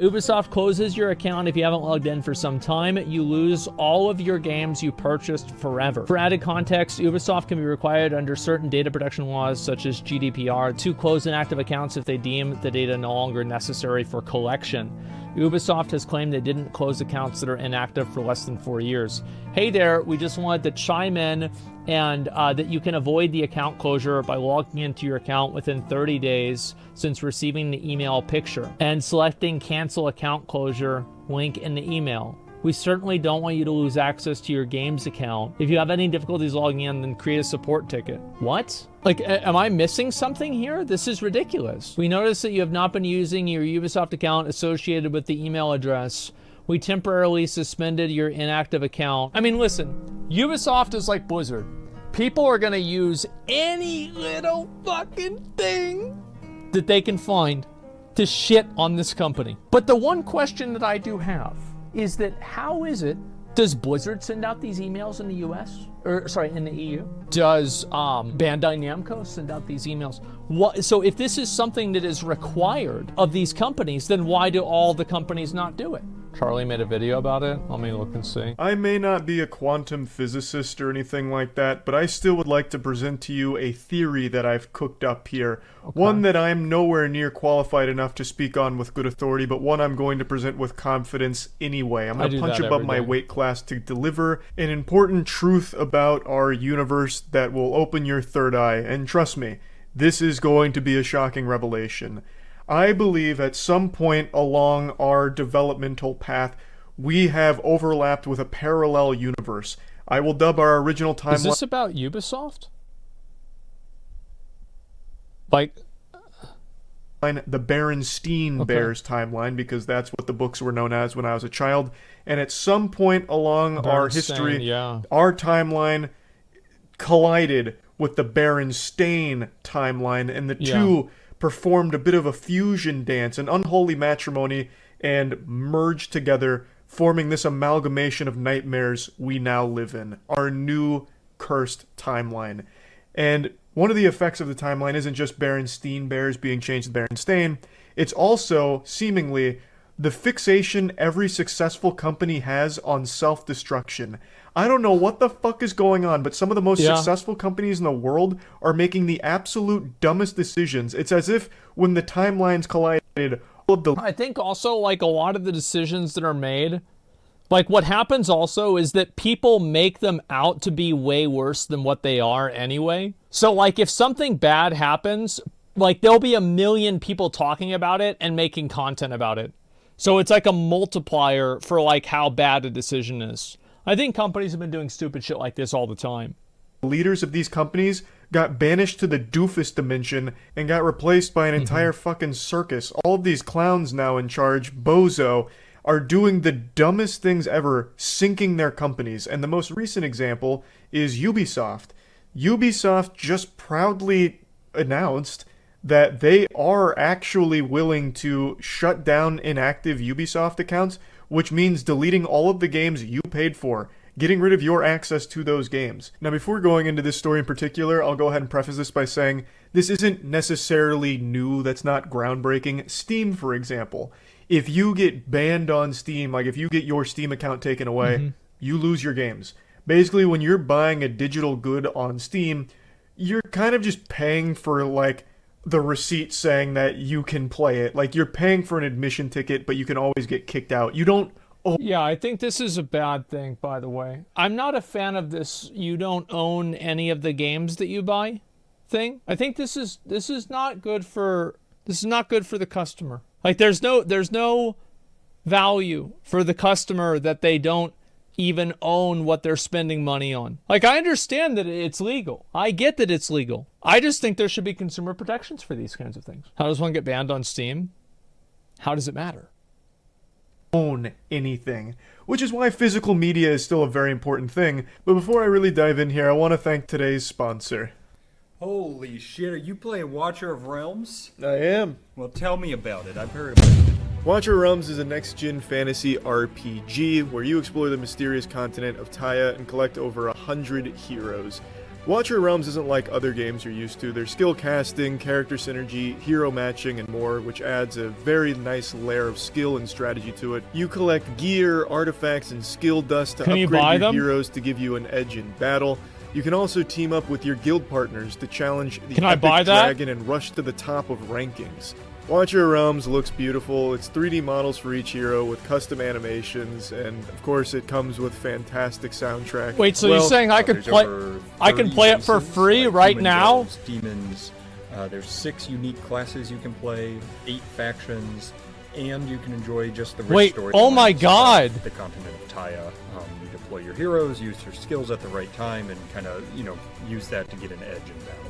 Ubisoft closes your account if you haven't logged in for some time. You lose all of your games you purchased forever. For added context, Ubisoft can be required under certain data protection laws, such as GDPR, to close inactive accounts if they deem the data no longer necessary for collection. Ubisoft has claimed they didn't close accounts that are inactive for less than 4 years. Hey there, we just wanted to chime in and that you can avoid the account closure by logging into your account within 30 days since receiving the email picture and selecting cancel account closure link in the email. We certainly don't want you to lose access to your games account. If you have any difficulties logging in, then create a support ticket. What? Like, am I missing something here? This is ridiculous. We notice that you have not been using your Ubisoft account associated with the email address. We temporarily suspended your inactive account. I mean, listen, Ubisoft is like Blizzard. People are gonna use any little fucking thing that they can find to shit on this company. But the one question that I do have is that how is it, does Blizzard send out these emails in the US? Or sorry, in the EU? Does Bandai Namco send out these emails? What, so if this is something that is required of these companies, then why do all the companies not do it? Charlie made a video about it. Let me look and see. I may not be a quantum physicist or anything like that, but I still would like to present to you a theory that I've cooked up here. Okay. One that I'm nowhere near qualified enough to speak on with good authority, but one I'm going to present with confidence anyway. I'm going to punch above my weight class to deliver an important truth about our universe that will open your third eye. And trust me, this is going to be a shocking revelation. I believe at some point along our developmental path, we have overlapped with a parallel universe. I will dub our original timeline. Is this about Ubisoft? Like the Berenstein Bears timeline, because that's what the books were known as when I was a child. And at some point along our history, our timeline collided with the Berenstain timeline, and the two performed a bit of a fusion dance, an unholy matrimony, and merged together, forming this amalgamation of nightmares we now live in, our new cursed timeline. And one of the effects of the timeline isn't just Berenstein Bears being changed to Berenstain, it's also, seemingly, the fixation every successful company has on self-destruction. I don't know what the fuck is going on, but some of the most successful companies in the world are making the absolute dumbest decisions. It's as if when the timelines collided, all of the... I think also, like, a lot of the decisions that are made, like, what happens also is that people make them out to be way worse than what they are anyway. So, like, if something bad happens, like, there'll be a million people talking about it and making content about it. So it's like a multiplier for, like, how bad a decision is. I think companies have been doing stupid shit like this all the time. Leaders of these companies got banished to the doofus dimension and got replaced by an entire fucking circus. All of these clowns now in charge, bozo, are doing the dumbest things ever, sinking their companies. And the most recent example is Ubisoft. Ubisoft just proudly announced that they are actually willing to shut down inactive Ubisoft accounts, which means deleting all of the games you paid for, getting rid of your access to those games. Now, before going into this story in particular, I'll go ahead and preface this by saying this isn't necessarily new, that's not groundbreaking. Steam, for example. If you get banned on Steam, like if you get your Steam account taken away, you lose your games. Basically, when you're buying a digital good on Steam, you're kind of just paying for, like, the receipt saying that you can play it. Like, you're paying for an admission ticket, but you can always get kicked out. You don't... Yeah, I think this is a bad thing, by the way. I'm not a fan of this you don't own any of the games that you buy thing. I think this is not good for the customer. Like, there's no value for the customer that they don't even own what they're spending money on. Like, I understand that it's legal. I get that it's legal. I just think there should be consumer protections for these kinds of things. How does one get banned on Steam? How does it matter? Own anything, which is why physical media is still a very important thing. But before I really dive in here, I want to thank today's sponsor. Holy shit, are you playing Watcher of Realms? I am. Well, tell me about it. I've heard about it. Watcher of Realms is a next-gen fantasy RPG where you explore the mysterious continent of Taya and collect over 100 heroes. Watcher Realms isn't like other games you're used to. There's skill casting, character synergy, hero matching, and more, which adds a very nice layer of skill and strategy to it. You collect gear, artifacts, and skill dust to upgrade your heroes to give you an edge in battle. You can also team up with your guild partners to challenge the epic dragon and rush to the top of rankings. Watcher Realms looks beautiful. It's 3D models for each hero with custom animations, and of course it comes with fantastic soundtrack. Wait, so you're saying I can play it for free right now? Demons. There's 6 unique classes you can play, 8 factions, and you can enjoy just the rich story. Oh my god! The continent of Taya. You deploy your heroes, use your skills at the right time, and kind of, use that to get an edge in battle.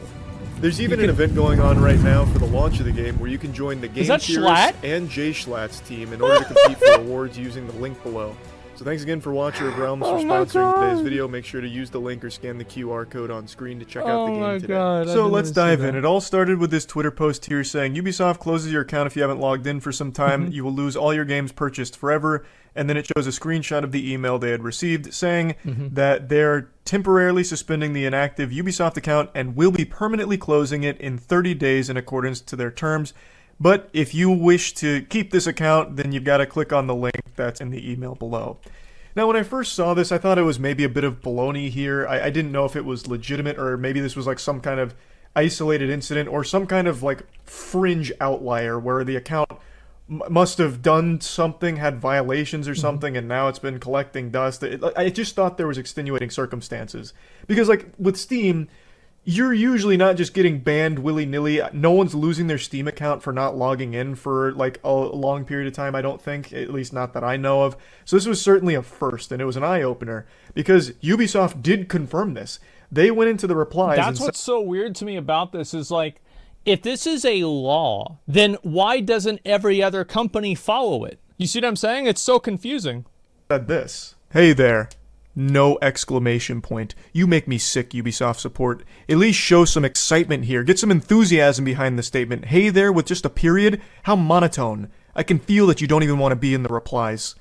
There's even an event going on right now for the launch of the game where you can join the Game Tears and Jay Schlatt's team in order to compete for awards using the link below. So thanks again for Watcher of Realms for sponsoring today's video. Make sure to use the link or scan the QR code on screen to check out the game today. So let's dive in. It all started with this Twitter post here saying, Ubisoft closes your account if you haven't logged in for some time. You will lose all your games purchased forever. And then it shows a screenshot of the email they had received saying that they're temporarily suspending the inactive Ubisoft account and will be permanently closing it in 30 days in accordance to their terms. But if you wish to keep this account, then you've got to click on the link that's in the email below. Now, when I first saw this, I thought it was maybe a bit of baloney here. I didn't know if it was legitimate or maybe this was like some kind of isolated incident or some kind of like fringe outlier where the account must have done something, had violations or something, and now it's been collecting dust. I just thought there was extenuating circumstances. Because, like, with Steam, you're usually not just getting banned willy-nilly. No one's losing their Steam account for not logging in for, like, a long period of time, I don't think. At least not that I know of. So this was certainly a first, and it was an eye-opener. Because Ubisoft did confirm this. They went into the replies That's what's so weird to me about this is, like, if this is a law, then why doesn't every other company follow it? You see what I'm saying? It's so confusing. Said this. Hey there. No exclamation point. You make me sick, Ubisoft support. At least show some excitement here. Get some enthusiasm behind the statement. Hey there with just a period? How monotone. I can feel that you don't even want to be in the replies.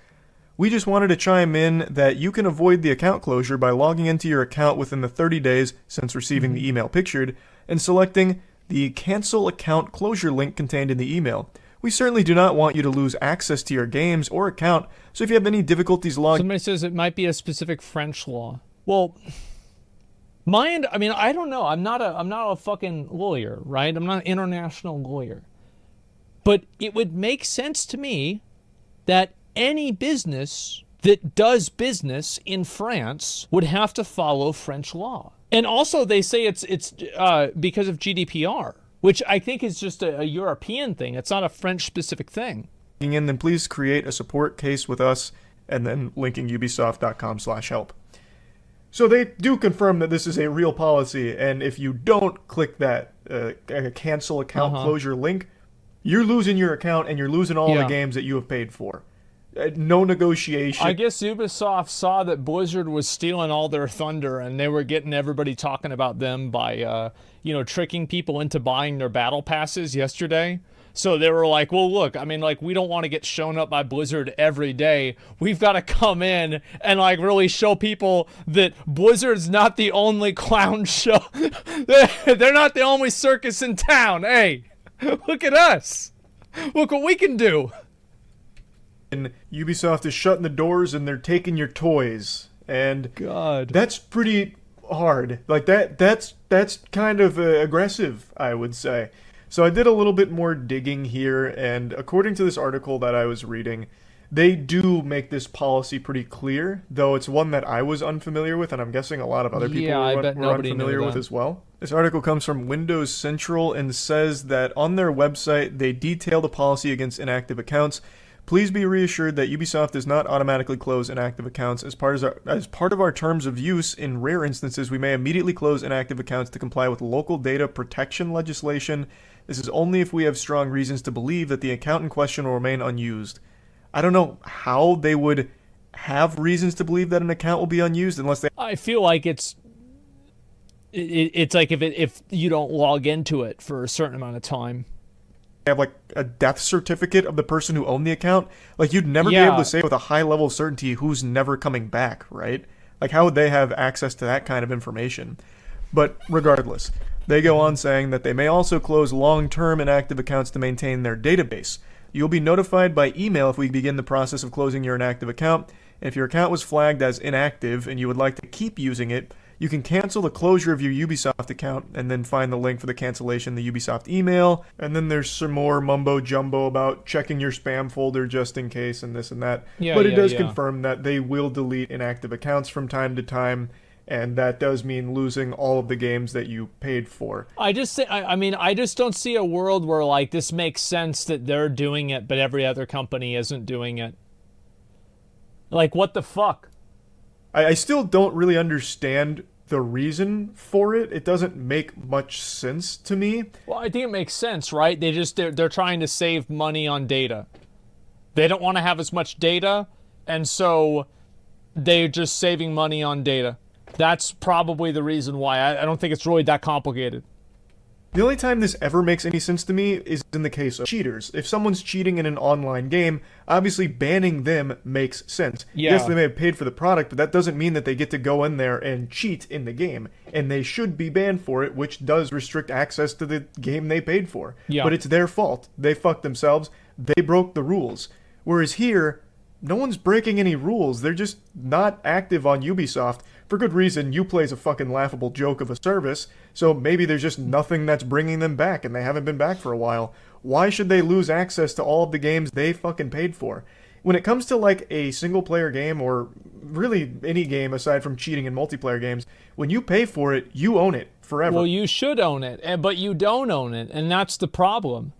We just wanted to chime in that you can avoid the account closure by logging into your account within the 30 days since receiving the email pictured and selecting the cancel account closure link contained in the email. We certainly do not want you to lose access to your games or account, so if you have any difficulties logging... Somebody says it might be a specific French law. Well, I mean, I don't know. I'm not a fucking lawyer, right? I'm not an international lawyer. But it would make sense to me that any business that does business in France would have to follow French law. And also they say it's because of GDPR, which I think is just a European thing. It's not a French-specific thing. Then please create a support case with us and then linking ubisoft.com/help. So they do confirm that this is a real policy, and if you don't click that cancel account closure link, you're losing your account and you're losing all the games that you have paid for. No negotiation. I guess Ubisoft saw that Blizzard was stealing all their thunder, and they were getting everybody talking about them by, tricking people into buying their battle passes yesterday. So they were like, well, look, I mean, like, we don't want to get shown up by Blizzard every day. We've got to come in and, like, really show people that Blizzard's not the only clown show. They're not the only circus in town. Hey, look at us. Look what we can do. And Ubisoft is shutting the doors and they're taking your toys. And God, that's pretty hard. Like that's kind of aggressive, I would say. So I did a little bit more digging here, and according to this article that I was reading, they do make this policy pretty clear, though it's one that I was unfamiliar with, and I'm guessing a lot of other people were unfamiliar with as well. This article comes from Windows Central and says that on their website, they detail the policy against inactive accounts. Please be reassured that Ubisoft does not automatically close inactive accounts. As part of our terms of use, in rare instances, we may immediately close inactive accounts to comply with local data protection legislation. This is only if we have strong reasons to believe that the account in question will remain unused. I don't know how they would have reasons to believe that an account will be unused unless they... I feel like it's like if you don't log into it for a certain amount of time. Have like a death certificate of the person who owned the account. Like, you'd never be able to say with a high level of certainty who's never coming back, right? Like, how would they have access to that kind of information? But regardless, they go on saying that they may also close long-term inactive accounts to maintain their database. You'll be notified by email if we begin the process of closing your inactive account. If your account was flagged as inactive and you would like to keep using it, you can cancel the closure of your Ubisoft account and then find the link for the cancellation in the Ubisoft email. And then there's some more mumbo jumbo about checking your spam folder just in case and this and that. But it does confirm that they will delete inactive accounts from time to time. And that does mean losing all of the games that you paid for. I just don't see a world where like this makes sense that they're doing it, but every other company isn't doing it. Like, what the fuck? I still don't really understand the reason for it. It doesn't make much sense to me. Well, I think it makes sense, right? They're trying to save money on data. They don't want to have as much data, and so they're just saving money on data. That's probably the reason why. I don't think it's really that complicated. The only time this ever makes any sense to me is in the case of cheaters. If someone's cheating in an online game, obviously banning them makes sense. Yeah. Yes, they may have paid for the product, but that doesn't mean that they get to go in there and cheat in the game. And they should be banned for it, which does restrict access to the game they paid for. Yeah. But it's their fault. They fucked themselves. They broke the rules. Whereas here, no one's breaking any rules. They're just not active on Ubisoft. For good reason. Uplay's a fucking laughable joke of a service, so maybe there's just nothing that's bringing them back, and they haven't been back for a while. Why should they lose access to all of the games they fucking paid for? When it comes to, like, a single-player game, or really any game aside from cheating in multiplayer games, when you pay for it, you own it forever. Well, you should own it, but you don't own it, and that's the problem.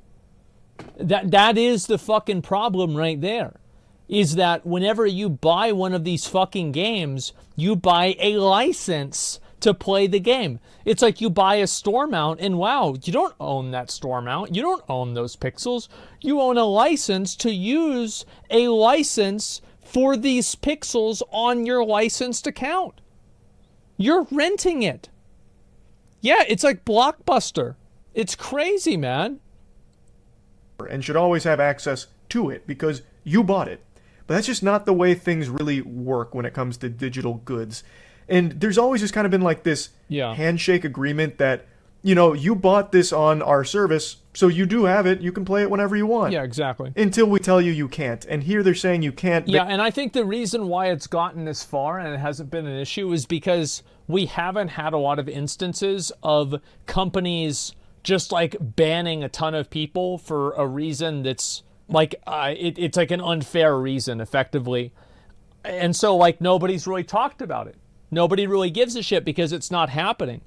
That is the fucking problem right there. Is that whenever you buy one of these fucking games, you buy a license to play the game. It's like you buy a store mount, and wow, you don't own that store mount. You don't own those pixels. You own a license to use a license for these pixels on your licensed account. You're renting it. Yeah, it's like Blockbuster. It's crazy, man. And should always have access to it because you bought it. But that's just not the way things really work when it comes to digital goods. And there's always just kind of been like this handshake agreement that, you know, you bought this on our service, so you do have it. You can play it whenever you want. Yeah, exactly. Until we tell you you can't. And here they're saying you can't. Yeah, and I think the reason why it's gotten this far and it hasn't been an issue is because we haven't had a lot of instances of companies just like banning a ton of people for a reason that's like, it's like an unfair reason, effectively. And so, like, nobody's really talked about it. Nobody really gives a shit because it's not happening.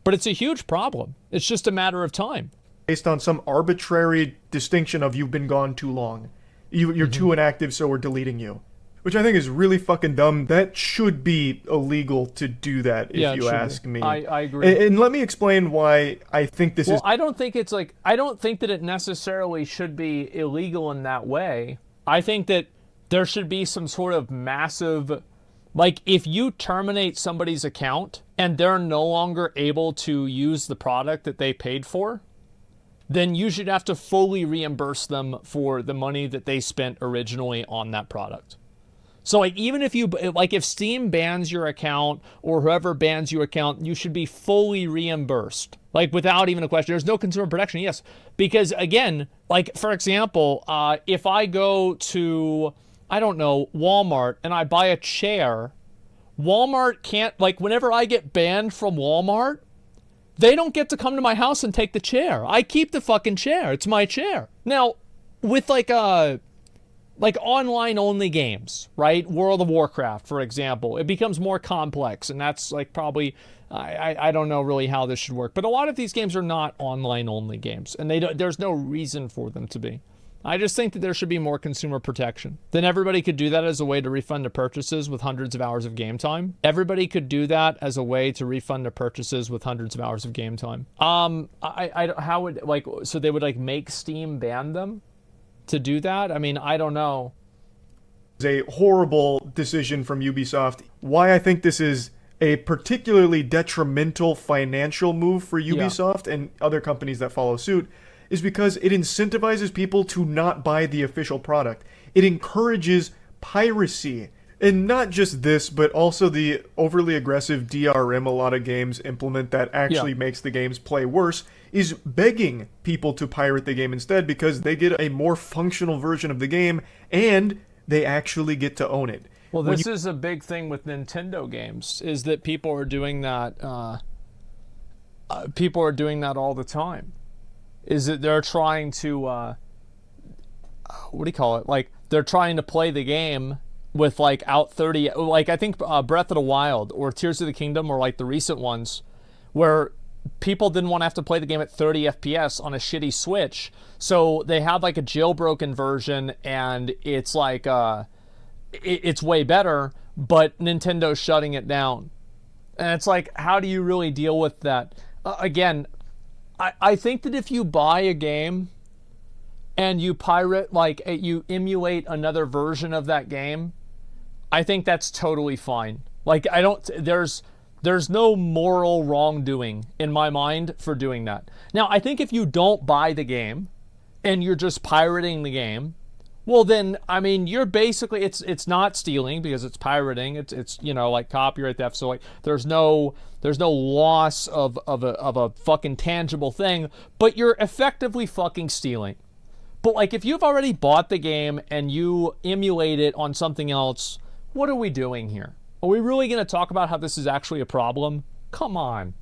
But it's a huge problem. It's just a matter of time. Based on some arbitrary distinction of you've been gone too long. You're too inactive, so we're deleting you. Which I think is really fucking dumb. That should be illegal to do that, if you ask me. I agree. And let me explain why I think this is... Well, I don't think that it necessarily should be illegal in that way. I think that there should be some sort of massive... Like, if you terminate somebody's account and they're no longer able to use the product that they paid for, then you should have to fully reimburse them for the money that they spent originally on that product. So, like, even if if Steam bans your account or whoever bans your account, you should be fully reimbursed. Like, without even a question. There's no consumer protection, yes. Because, again, like, for example, if I go to, I don't know, Walmart and I buy a chair, Walmart can't, like, whenever I get banned from Walmart, they don't get to come to my house and take the chair. I keep the fucking chair. It's my chair. Now, with, like online only games, right? World of Warcraft, for example, it becomes more complex, and that's like probably, I don't know really how this should work, but a lot of these games are not online only games, and there's no reason for them to be. I just think that there should be more consumer protection. Then everybody could do that as a way to refund the purchases with hundreds of hours of game time. Everybody could do that as a way to refund the purchases with hundreds of hours of game time. How would, like, so they would like make Steam ban them to do that? I mean, I don't know. It's a horrible decision from Ubisoft. Why I think this is a particularly detrimental financial move for Ubisoft and other companies that follow suit is because it incentivizes people to not buy the official product. It encourages piracy. And not just this, but also the overly aggressive DRM a lot of games implement that actually makes the games play worse is begging people to pirate the game instead because they get a more functional version of the game and they actually get to own it. Well, this is a big thing with Nintendo games, is that people are doing that. People are doing that all the time. Is that they're trying to, what do you call it? Like, they're trying to play the game with, like, out 30, like, I think Breath of the Wild or Tears of the Kingdom or, like, the recent ones, where people didn't want to have to play the game at 30 FPS on a shitty Switch, so they have, like, a jailbroken version, and it's, like, it's way better, but Nintendo's shutting it down. And it's like, how do you really deal with that? Again, I think that if you buy a game and you pirate, like, you emulate another version of that game, I think that's totally fine. Like, there's no moral wrongdoing in my mind for doing that. Now, I think if you don't buy the game and you're just pirating the game, well then, I mean, you're basically, it's not stealing because it's pirating. It's you know, like copyright theft. So like, there's no loss of a fucking tangible thing, but you're effectively fucking stealing. But like, if you've already bought the game and you emulate it on something else, what are we doing here? Are we really going to talk about how this is actually a problem? Come on.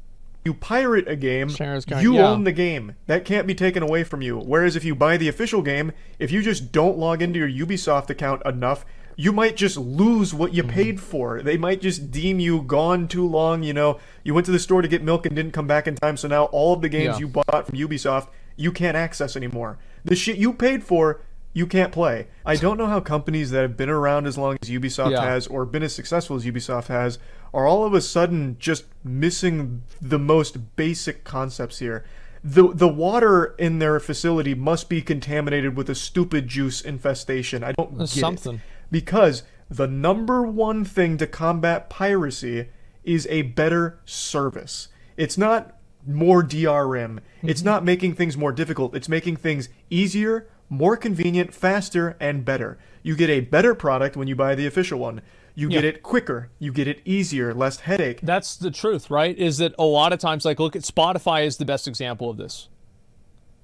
You pirate a game, you own the game. That can't be taken away from you. Whereas if you buy the official game, if you just don't log into your Ubisoft account enough, you might just lose what you paid for. They might just deem you gone too long. You know, you went to the store to get milk and didn't come back in time, so now all of the games you bought from Ubisoft, you can't access anymore. The shit you paid for, you can't play. I don't know how companies that have been around as long as Ubisoft has, or been as successful as Ubisoft has, are all of a sudden just missing the most basic concepts here. The water in their facility must be contaminated with a stupid juice infestation. I don't get it. Because the number one thing to combat piracy is a better service. It's not more DRM. It's not making things more difficult. It's making things easier, more convenient, faster, and better. You get a better product when you buy the official one. You get it quicker. You get it easier, less headache. That's the truth, right? Is that a lot of times, like, look at Spotify is the best example of this.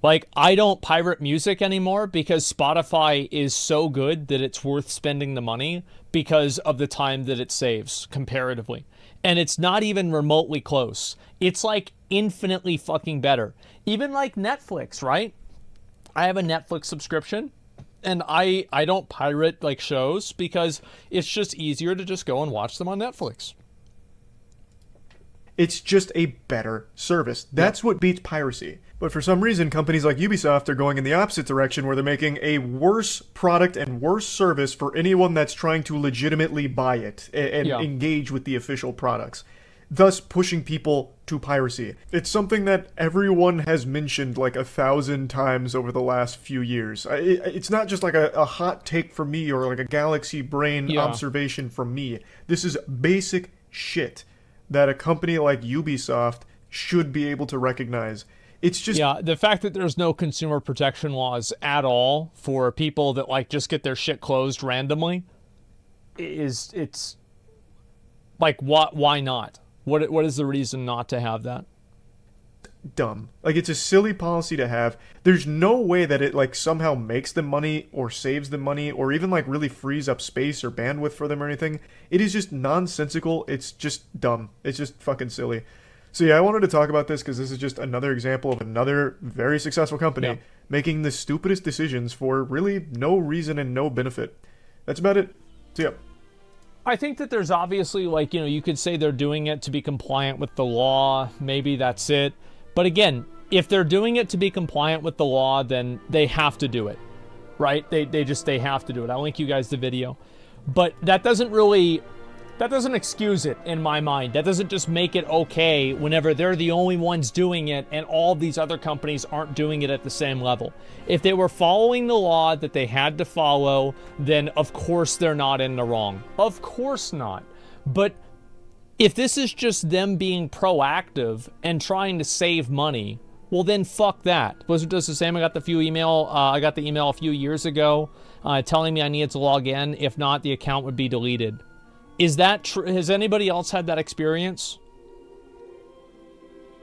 Like, I don't pirate music anymore because Spotify is so good that it's worth spending the money because of the time that it saves comparatively. And it's not even remotely close. It's like infinitely fucking better. Even like Netflix, right? I have a Netflix subscription and I don't pirate like shows because it's just easier to just go and watch them on Netflix. It's just a better service. That's what beats piracy. But for some reason, companies like Ubisoft are going in the opposite direction where they're making a worse product and worse service for anyone that's trying to legitimately buy it and engage with the official products, thus pushing people to piracy. It's something that everyone has mentioned like 1,000 times over the last few years. It's not just like a hot take from me or like a galaxy brain observation from me. This is basic shit that a company like Ubisoft should be able to recognize. It's just... Yeah, the fact that there's no consumer protection laws at all for people that, like, just get their shit closed randomly it's... Like, why not? What is the reason not to have that? Dumb. Like, it's a silly policy to have. There's no way that it, like, somehow makes them money or saves them money or even, like, really frees up space or bandwidth for them or anything. It is just nonsensical. It's just dumb. It's just fucking silly. So yeah, I wanted to talk about this because this is just another example of another very successful company making the stupidest decisions for really no reason and no benefit. That's about it. So yeah. I think that there's obviously, like, you know, you could say they're doing it to be compliant with the law. Maybe that's it. But again, if they're doing it to be compliant with the law, then they have to do it, right? They have to do it. I'll link you guys the video. But that doesn't excuse it in my mind. That doesn't just make it okay whenever they're the only ones doing it and all these other companies aren't doing it at the same level. If they were following the law that they had to follow, then of course they're not in the wrong. Of course not. But if this is just them being proactive and trying to save money, Well, then fuck that. Blizzard does the same. I got the email a few years ago telling me I needed to log in. If not, the account would be deleted. Is that true? Has anybody else had that experience?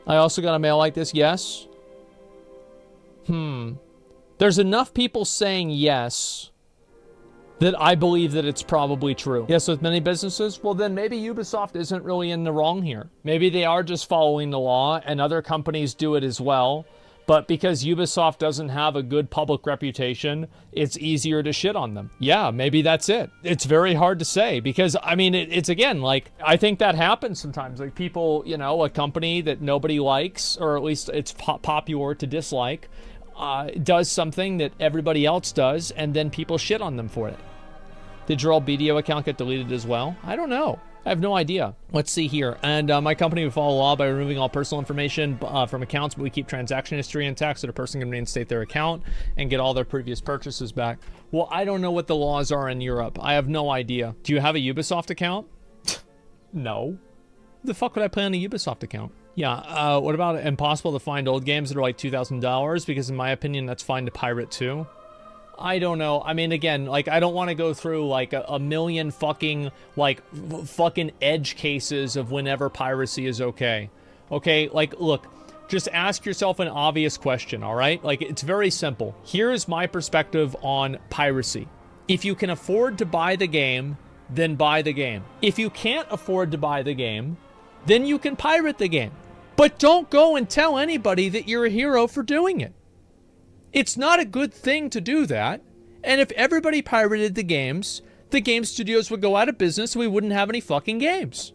I also got a mail like this. Yes. There's enough people saying yes that I believe that it's probably true. Yes, with many businesses, well then maybe Ubisoft isn't really in the wrong here. Maybe they are just following the law and other companies do it as well. But because Ubisoft doesn't have a good public reputation, it's easier to shit on them. Yeah, maybe that's it. It's very hard to say because, I mean, it's again, like, I think that happens sometimes. Like people, you know, a company that nobody likes, or at least it's popular to dislike, does something that everybody else does, and then people shit on them for it. Did your old BDO account get deleted as well? I don't know. I have no idea. Let's see here. And my company would follow law by removing all personal information from accounts, but we keep transaction history intact so the person can reinstate their account and get all their previous purchases back. Well, I don't know what the laws are in Europe. I have no idea. Do you have a Ubisoft account? No. The fuck would I play on a Ubisoft account? Yeah, what about impossible to find old games that are like $2,000? Because in my opinion, that's fine to pirate too. I don't know. I mean, again, like, I don't want to go through, like, a million fucking, like, fucking edge cases of whenever piracy is okay. Okay? Like, look, just ask yourself an obvious question, all right? Like, it's very simple. Here's my perspective on piracy. If you can afford to buy the game, then buy the game. If you can't afford to buy the game, then you can pirate the game. But don't go and tell anybody that you're a hero for doing it. It's not a good thing to do that. And if everybody pirated the game studios would go out of business and we wouldn't have any fucking games.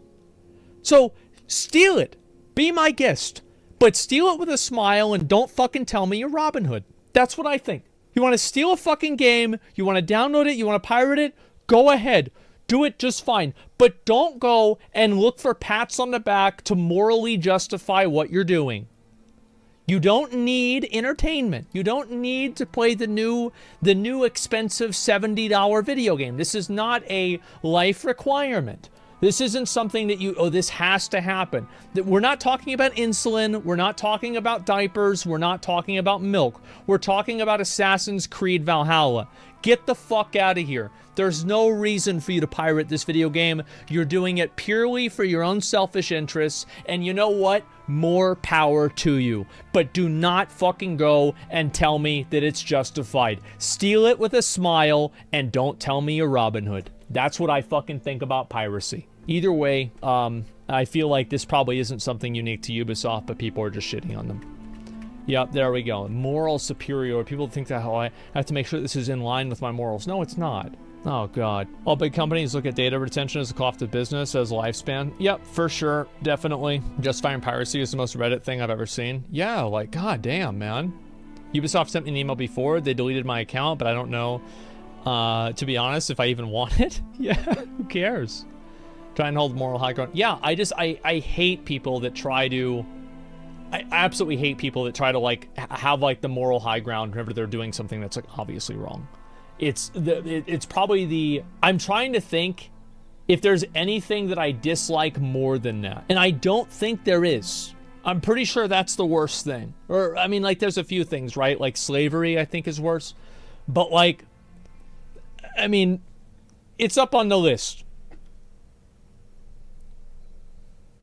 So, steal it. Be my guest. But steal it with a smile and don't fucking tell me you're Robin Hood. That's what I think. You want to steal a fucking game, you want to download it, you want to pirate it, go ahead. Do it just fine. But don't go and look for pats on the back to morally justify what you're doing. You don't need entertainment. You don't need to play the new expensive $70 video game. This is not a life requirement. This isn't something that this has to happen. We're not talking about insulin. We're not talking about diapers. We're not talking about milk. We're talking about Assassin's Creed Valhalla. Get the fuck out of here. There's no reason for you to pirate this video game. You're doing it purely for your own selfish interests. And you know what? More power to you. But do not fucking go and tell me that it's justified. Steal it with a smile and don't tell me you're Robin Hood. That's what I fucking think about piracy. Either way, I feel like this probably isn't something unique to Ubisoft, but people are just shitting on them. Yep, there we go. Moral superior. People think that, I have to make sure this is in line with my morals. No, it's not. Oh, God. All big companies look at data retention as a cost of business, as lifespan. Yep, for sure. Definitely. Justifying piracy is the most Reddit thing I've ever seen. Yeah, like, god damn, man. Ubisoft sent me an email before. They deleted my account, but I don't know, to be honest, if I even want it. Yeah, who cares? Try and hold moral high ground. Yeah, I hate people that try to... I absolutely hate people that try to, like, have, like, the moral high ground whenever they're doing something that's, like, obviously wrong. It's probably the... I'm trying to think if there's anything that I dislike more than that. And I don't think there is. I'm pretty sure that's the worst thing. Or, I mean, like, there's a few things, right? Like, slavery, I think, is worse. But, like, I mean, it's up on the list.